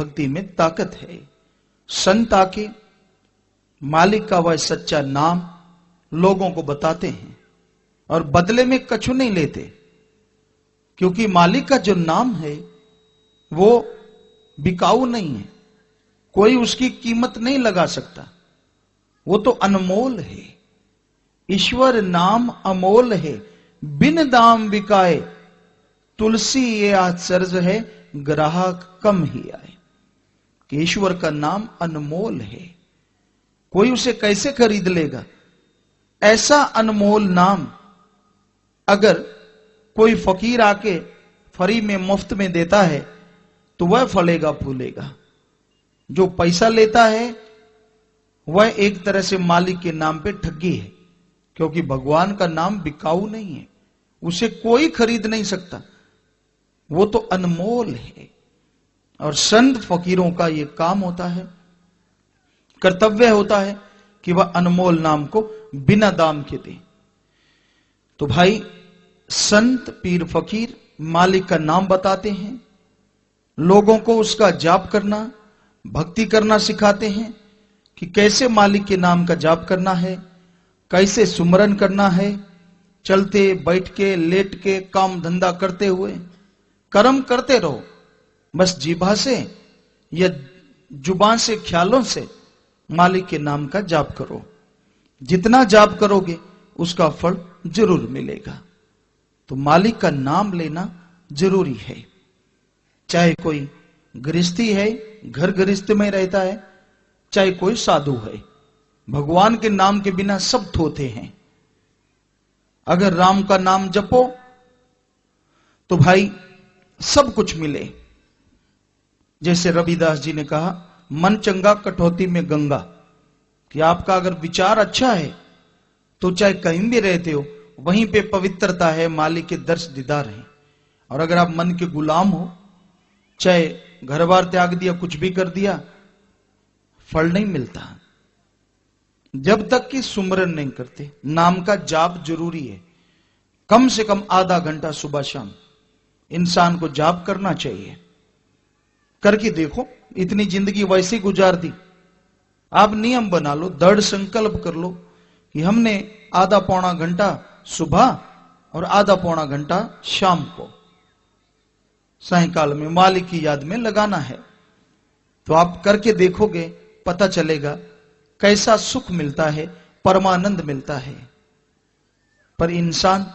भक्ति में ताकत है। संत आके मालिक का वह सच्चा नाम लोगों को बताते हैं और बदले में कछु नहीं लेते, क्योंकि मालिक का जो नाम है वो बिकाऊ नहीं है, कोई उसकी कीमत नहीं लगा सकता, वो तो अनमोल है। ईश्वर नाम अमोल है, बिन दाम बिकाए, तुलसी ये आश्चर्य है, ग्राहक कम ही आए। कि ईश्वर का नाम अनमोल है, कोई उसे कैसे खरीद लेगा। ऐसा अनमोल नाम अगर कोई फकीर आके फ्री में मुफ्त में देता है तो वह फलेगा फूलेगा। जो पैसा लेता है वह एक तरह से मालिक के नाम पे ठगी है, क्योंकि भगवान का नाम बिकाऊ नहीं है, उसे कोई खरीद नहीं सकता, वो तो अनमोल है। और संत फकीरों का यह काम होता है, कर्तव्य होता है कि वह अनमोल नाम को बिना दाम के दें। तो भाई संत पीर फकीर मालिक का नाम बताते हैं, लोगों को उसका जाप करना भक्ति करना सिखाते हैं कि कैसे मालिक के नाम का जाप करना है, कैसे सुमरन करना है, चलते बैठ के लेट के काम धंधा करते हुए कर्म करते रहो, बस जीभा से या जुबान से ख्यालों से मालिक के नाम का जाप करो। जितना जाप करोगे उसका फल जरूर मिलेगा। तो मालिक का नाम लेना जरूरी है। चाहे कोई गृहस्थी है, घर गृहस्थ में रहता है, चाहे कोई साधु है, भगवान के नाम के बिना सब थोथे हैं। अगर राम का नाम जपो तो भाई सब कुछ मिले। जैसे रविदास जी ने कहा, मन चंगा कटौती में गंगा, कि आपका अगर विचार अच्छा है तो चाहे कहीं भी रहते हो वहीं पे पवित्रता है, मालिक के दर्श दीदार है। और अगर आप मन के गुलाम हो, चाहे घर बार त्याग दिया, कुछ भी कर दिया, फल नहीं मिलता जब तक कि सुमरन नहीं करते। नाम का जाप जरूरी है, कम से कम आधा घंटा सुबह शाम इंसान को जाप करना चाहिए। करके देखो, इतनी जिंदगी वैसे ही गुजार दी। आप नियम बना लो, दृढ़ संकल्प कर लो कि हमने आधा पौना घंटा सुबह और आधा पौना घंटा शाम को सायंकाल में मालिक की याद में लगाना है। तो आप करके देखोगे, पता चलेगा कैसा सुख मिलता है, परमानंद मिलता है। पर इंसान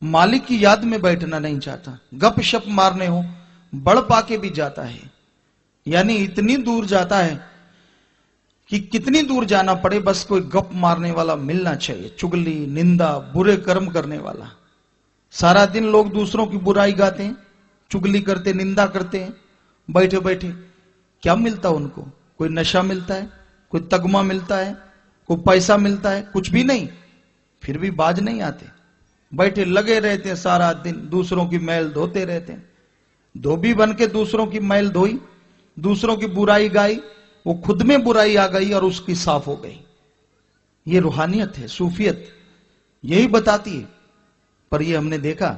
मालिक की याद में बैठना नहीं चाहता, गप शप मारने हो बड़ पाके भी जाता है। यानी इतनी दूर जाता है कि कितनी दूर जाना पड़े, बस कोई गप मारने वाला मिलना चाहिए, चुगली निंदा बुरे कर्म करने वाला। सारा दिन लोग दूसरों की बुराई गाते हैं, चुगली करते, निंदा करते हैं, बैठे बैठे क्या मिलता उनको? कोई नशा मिलता है, कोई तगमा मिलता है, कोई पैसा मिलता है? कुछ भी नहीं। फिर भी बाज नहीं आते, बैठे लगे रहते हैं सारा दिन, दूसरों की मैल धोते रहते हैं। धोबी बन के दूसरों की मैल धोई, दूसरों की बुराई गाई, वो खुद में बुराई आ गई और उसकी साफ हो गई। ये रूहानियत है, सूफियत यही बताती है। पर ये हमने देखा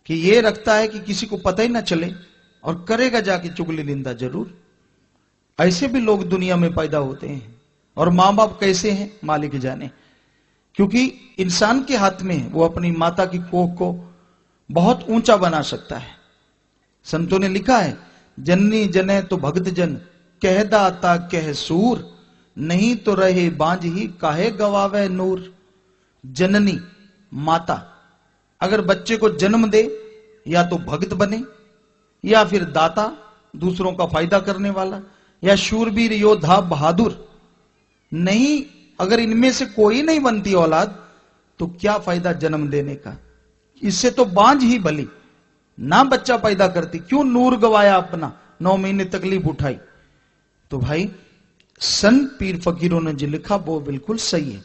कि ये रखता है कि किसी को पता ही ना चले और करेगा जाके चुगली निंदा जरूर। ऐसे भी लोग दुनिया में पैदा होते हैं। और मां बाप कैसे हैं मालिक जाने, क्योंकि इंसान के हाथ में वो अपनी माता की कोख को बहुत ऊंचा बना सकता है। संतों ने लिखा है, जननी जने तो भक्त जन, कह दाता कह सूर, नहीं तो रहे बांझ ही काहे गवावे नूर। जननी माता अगर बच्चे को जन्म दे, या तो भक्त बने, या फिर दाता दूसरों का फायदा करने वाला, या शूरवीर योद्धा बहादुर। नहीं, अगर इनमें से कोई नहीं बनती औलाद तो क्या फायदा जन्म देने का? इससे तो बांझ ही भली ना बच्चा पैदा करती, क्यों नूर गवाया अपना, 9 महीने तकलीफ उठाई। तो भाई संत पीर फकीरों ने जो लिखा वो बिल्कुल सही है।